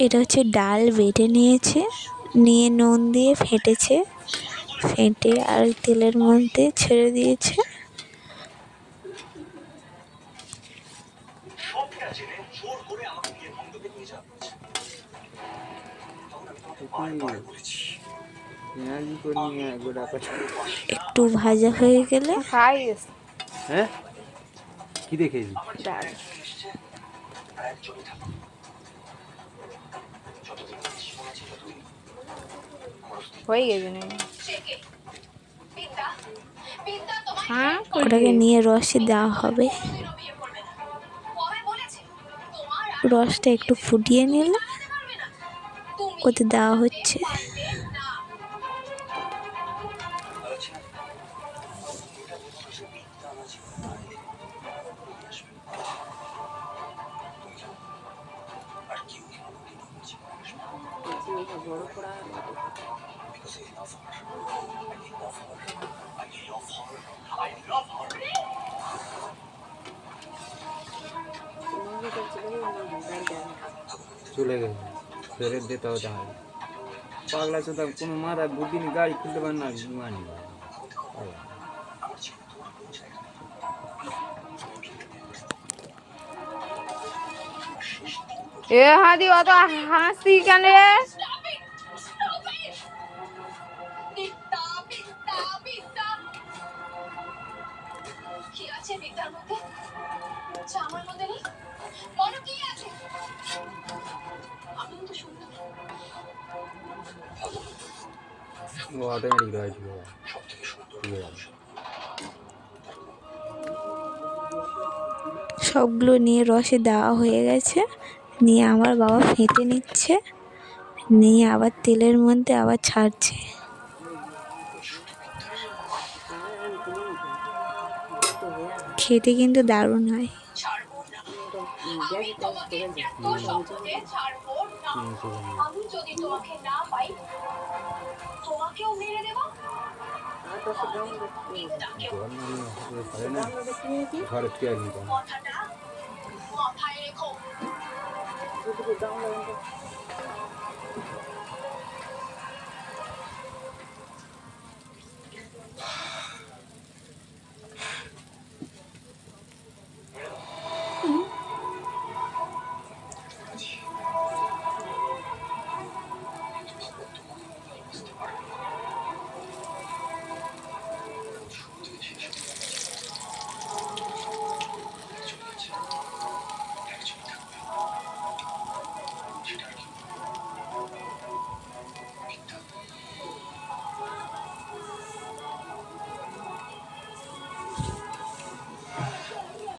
এটা হচ্ছে ডাল বেটে নিয়েছে, নিয়ে নুন দিয়ে ফেটেছে, ফেটে আর তেলের মধ্যে ছেড়ে দিয়েছে। একটু ভাজা হয়ে গেলে হ্যাঁ কি দেখেছি হয়ে গেছে না? হ্যাঁ, ওটাকে নিয়ে রসে দেওয়া হবে। রসটা একটু ফুটিয়ে নিলে ওতে দেওয়া হচ্ছে। চলে গেছে ফেরত দিতে হবে তাহলে। পাগলা চোদা কোনো মাথায় বুদ্ধি নেই, গাড়ি খুলতে পারে না মানি। এ হাদি অত হাসি কেন রে? ও অটোমেটিক রয়েছে বাবা। সবগুলো নিয়ে রসে দেওয়া হয়ে গেছে, নিয়ে আমার বাবা ফেটে নিচ্ছে, নিয়ে আবার তেলের মধ্যে আবার ছাড়ছে। খেতে কিন্তু দারুণ হয়। ঘরে তুই